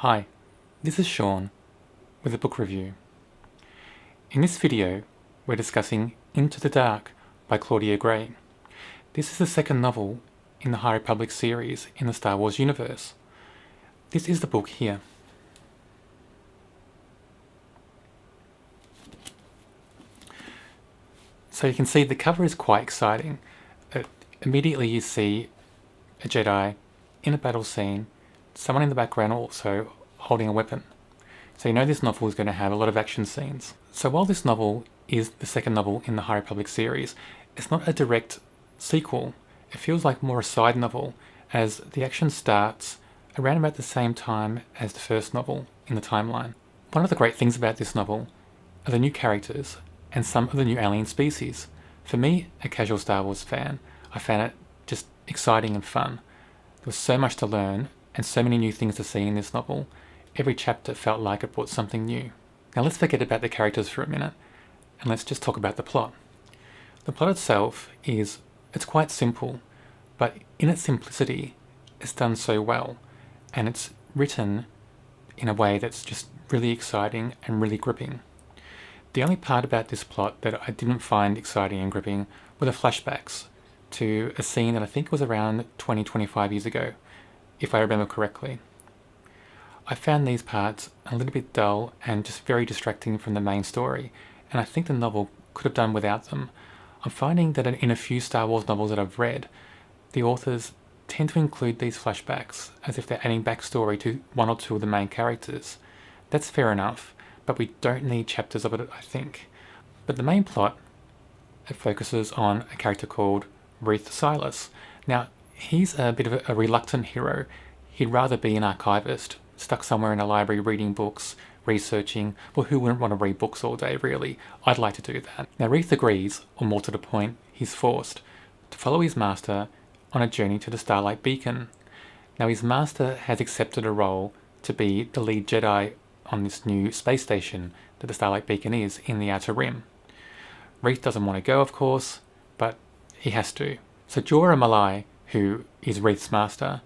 Hi, this is Sean with a book review. In this video, we're discussing Into the Dark by Claudia Gray. This is the second novel in the High Republic series in the Star Wars universe. This is the book here. So you can see the cover is quite exciting. Immediately you see a Jedi in a battle scene, someone in the background also holding a weapon. So you know this novel is going to have a lot of action scenes. So while this novel is the second novel in the High Republic series, it's not a direct sequel. It feels like more a side novel, as the action starts around about the same time as the first novel in the timeline. One of the great things about this novel are the new characters and some of the new alien species. For me, a casual Star Wars fan, I found it just exciting and fun. There was so much to learn and so many new things to see in this novel. Every chapter felt like it brought something new. Now let's forget about the characters for a minute and let's just talk about the plot. The plot itself it's quite simple, but in its simplicity, it's done so well, and it's written in a way that's just really exciting and really gripping. The only part about this plot that I didn't find exciting and gripping were the flashbacks to a scene that I think was around 20-25 years ago, if I remember correctly. I found these parts a little bit dull and just very distracting from the main story, and I think the novel could have done without them. I'm finding that in a few Star Wars novels that I've read, the authors tend to include these flashbacks as if they're adding backstory to one or two of the main characters. That's fair enough, but we don't need chapters of it, I think. But the main plot, it focuses on a character called Reath Silas. Now, he's a bit of a reluctant hero. He'd rather be an archivist, stuck somewhere in a library reading books, researching. Well, who wouldn't want to read books all day, really? I'd like to do that. Now, Reath agrees, or more to the point, he's forced to follow his master on a journey to the Starlight Beacon. Now, his master has accepted a role to be the lead Jedi on this new space station that the Starlight Beacon is in the Outer Rim. Reath doesn't want to go, of course, but he has to. So Jorah Malai, who is Reath's master,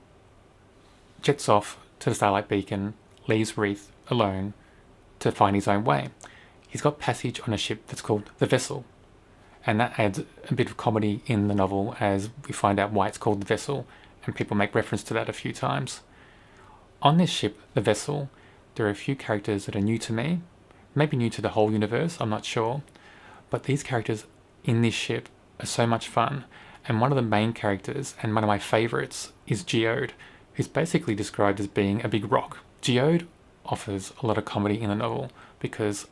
jets off to the Starlight Beacon, leaves Reath alone to find his own way. He's got passage on a ship that's called the Vessel, and that adds a bit of comedy in the novel as we find out why it's called the Vessel, and people make reference to that a few times. On this ship, the Vessel, there are a few characters that are new to me, maybe new to the whole universe, I'm not sure, but these characters in this ship are so much fun, and one of the main characters, and one of my favourites, is Geode, who's basically described as being a big rock. Geode offers a lot of comedy in the novel because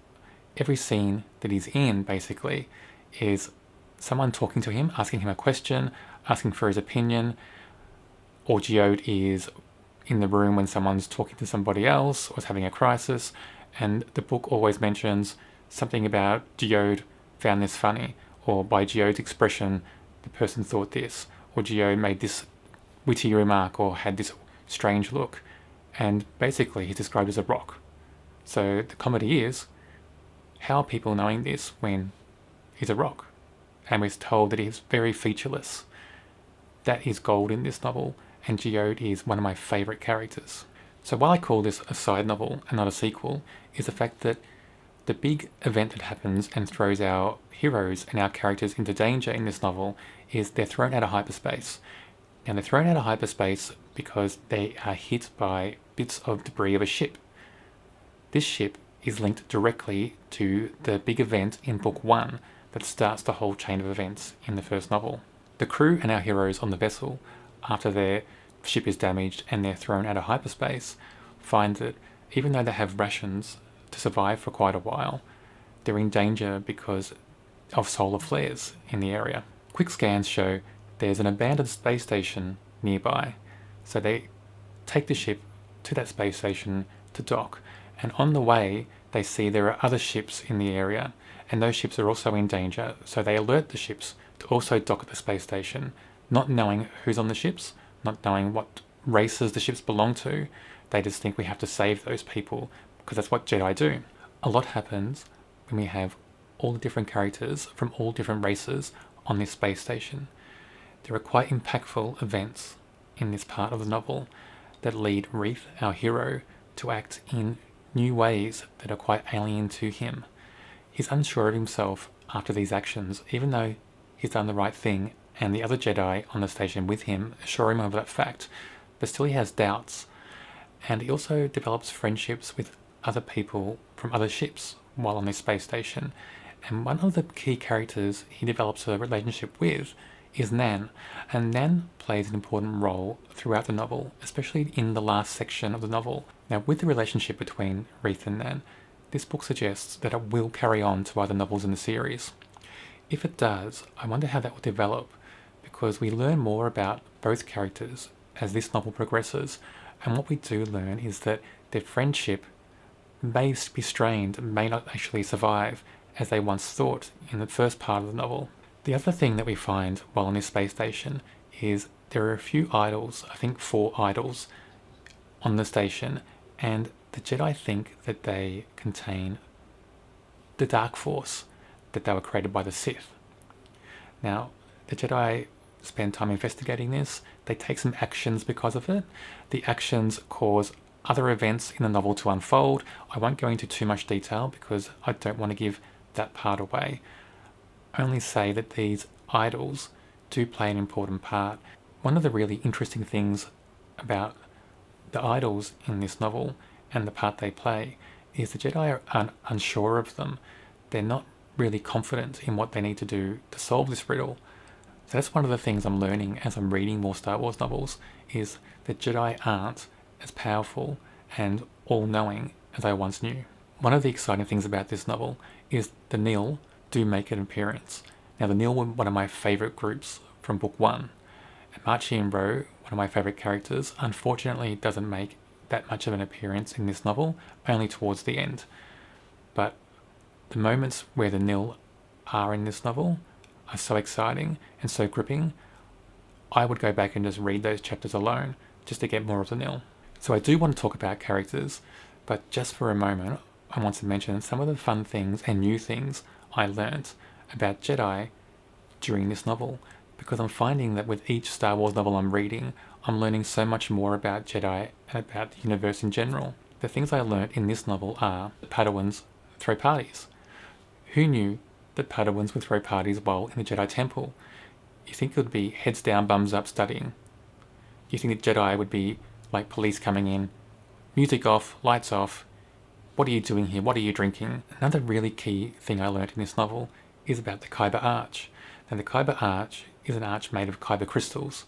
every scene that he's in, basically, is someone talking to him, asking him a question, asking for his opinion, or Geode is in the room when someone's talking to somebody else or is having a crisis, and the book always mentions something about Geode found this funny, or by Geode's expression, the person thought this, or Geode made this witty remark or had this strange look, and basically he's described as a rock. So the comedy is, how are people knowing this when he's a rock? And we're told that he's very featureless. That is gold in this novel, and Geode is one of my favourite characters. So while I call this a side novel and not a sequel, is the fact that the big event that happens and throws our heroes and our characters into danger in this novel is they're thrown out of hyperspace. Now they're thrown out of hyperspace because they are hit by bits of debris of a ship. This ship is linked directly to the big event in book 1 that starts the whole chain of events in the first novel. The crew and our heroes on the vessel, after their ship is damaged and they're thrown out of hyperspace, find that even though they have rations to survive for quite a while, they're in danger because of solar flares in the area. Quick scans show there's an abandoned space station nearby, so they take the ship to that space station to dock, and on the way they see there are other ships in the area, and those ships are also in danger, so they alert the ships to also dock at the space station, not knowing who's on the ships, not knowing what races the ships belong to. They just think we have to save those people because that's what Jedi do. A lot happens when we have all the different characters from all different races on this space station. There are quite impactful events in this part of the novel that lead Reath, our hero, to act in new ways that are quite alien to him. He's unsure of himself after these actions, even though he's done the right thing and the other Jedi on the station with him assure him of that fact, but still he has doubts. And he also develops friendships with other people from other ships while on this space station. And one of the key characters he develops a relationship with is Nan. And Nan plays an important role throughout the novel, especially in the last section of the novel. Now, with the relationship between Reith and Nan, this book suggests that it will carry on to other novels in the series. If it does, I wonder how that will develop, because we learn more about both characters as this novel progresses, and what we do learn is that their friendship may be strained, may not actually survive as they once thought in the first part of the novel. The other thing that we find while on this space station is there are a few idols, I think 4 idols, on the station, and the Jedi think that they contain the Dark Force, that they were created by the Sith. Now, the Jedi spend time investigating this. They take some actions because of it. The actions cause other events in the novel to unfold. I won't go into too much detail because I don't want to give that part away. I only say that these idols do play an important part. One of the really interesting things about the idols in this novel and the part they play is the Jedi are unsure of them. They're not really confident in what they need to do to solve this riddle. So that's one of the things I'm learning as I'm reading more Star Wars novels, is that Jedi aren't as powerful and all-knowing as I once knew. One of the exciting things about this novel is the Nil do make an appearance. Now, the Nil were one of my favourite groups from book 1. And Marchion Ro, one of my favourite characters, unfortunately doesn't make that much of an appearance in this novel, only towards the end. But the moments where the Nil are in this novel are so exciting and so gripping. I would go back and just read those chapters alone just to get more of the Nil. So I do want to talk about characters, but just for a moment, I want to mention some of the fun things and new things I learnt about Jedi during this novel, because I'm finding that with each Star Wars novel I'm reading, I'm learning so much more about Jedi and about the universe in general. The things I learnt in this novel are that Padawans throw parties. Who knew that Padawans would throw parties while in the Jedi Temple? You think it would be heads down, bums up studying. You think that Jedi would be like police coming in, music off, lights off, what are you doing here, what are you drinking? Another really key thing I learnt in this novel is about the Kaiba Arch. Now, the Kaiba Arch is an arch made of Kaiba crystals.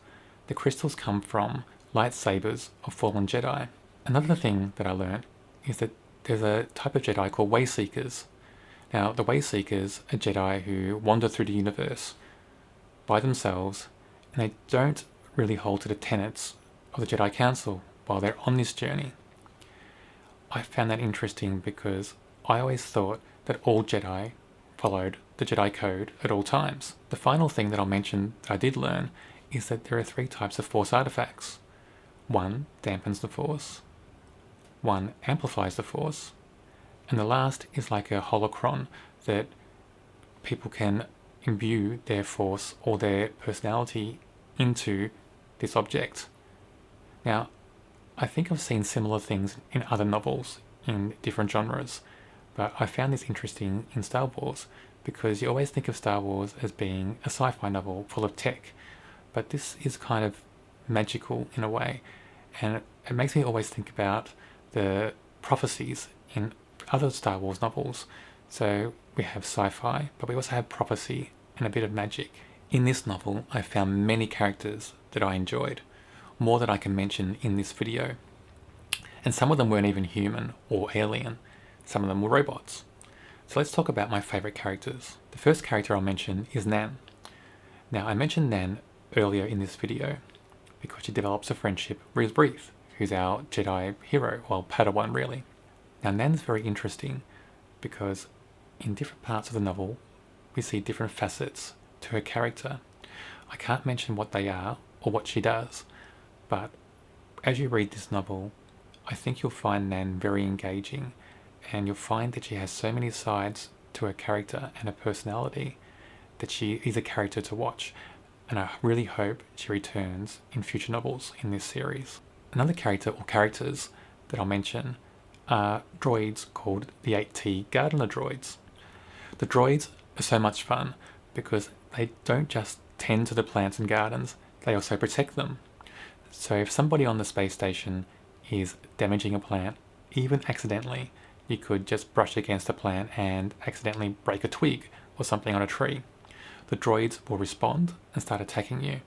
The crystals come from lightsabers of fallen Jedi. Another thing that I learnt is that there's a type of Jedi called Wayseekers. Now, the Wayseekers are Jedi who wander through the universe by themselves, and they don't really hold to the tenets of the Jedi Council while they're on this journey. I found that interesting because I always thought that all Jedi followed the Jedi Code at all times. The final thing that I'll mention that I did learn is that there are 3 types of Force artifacts. 1 dampens the Force, 1 amplifies the Force, and the last is like a holocron that people can imbue their Force or their personality into this object. Now, I think I've seen similar things in other novels in different genres, but I found this interesting in Star Wars because you always think of Star Wars as being a sci-fi novel full of tech, but this is kind of magical in a way, and it makes me always think about the prophecies in other Star Wars novels. So we have sci-fi, but we also have prophecy and a bit of magic. In this novel, I found many characters that I enjoyed, more than I can mention in this video. And some of them weren't even human or alien. Some of them were robots. So let's talk about my favourite characters. The first character I'll mention is Nan. Now, I mentioned Nan earlier in this video because she develops a friendship with Reith, who's our Jedi hero, well, Padawan really. Now, Nan's very interesting because in different parts of the novel, we see different facets to her character. I can't mention what they are or what she does, but as you read this novel, I think you'll find Nan very engaging, and you'll find that she has so many sides to her character and her personality that she is a character to watch, and I really hope she returns in future novels in this series. Another character or characters that I'll mention are droids called the 8T Gardener droids. The droids are so much fun because they don't just tend to the plants and gardens, they also protect them. So if somebody on the space station is damaging a plant, even accidentally, you could just brush against a plant and accidentally break a twig or something on a tree. The droids will respond and start attacking you.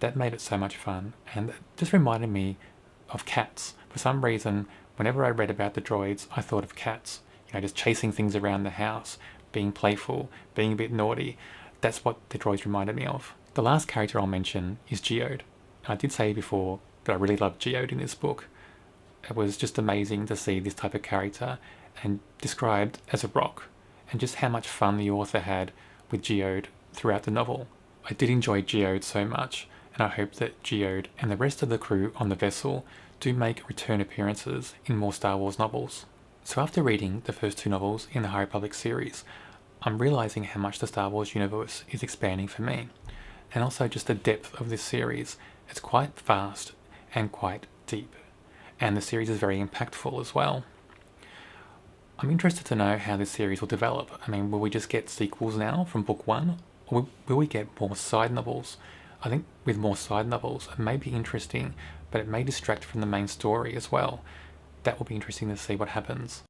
That made it so much fun, and it just reminded me of cats. For some reason, whenever I read about the droids, I thought of cats. Just chasing things around the house, being playful, being a bit naughty. That's what the droids reminded me of. The last character I'll mention is Geode. I did say before that I really loved Geode in this book. It was just amazing to see this type of character and described as a rock, and just how much fun the author had with Geode throughout the novel. I did enjoy Geode so much, and I hope that Geode and the rest of the crew on the vessel do make return appearances in more Star Wars novels. So after reading the first two novels in the High Republic series, I'm realising how much the Star Wars universe is expanding for me, and also just the depth of this series. It's quite vast and quite deep, and the series is very impactful as well. I'm interested to know how this series will develop. Will we just get sequels now from book one, or will we get more side novels? I think with more side novels, it may be interesting, but it may distract from the main story as well. That will be interesting to see what happens.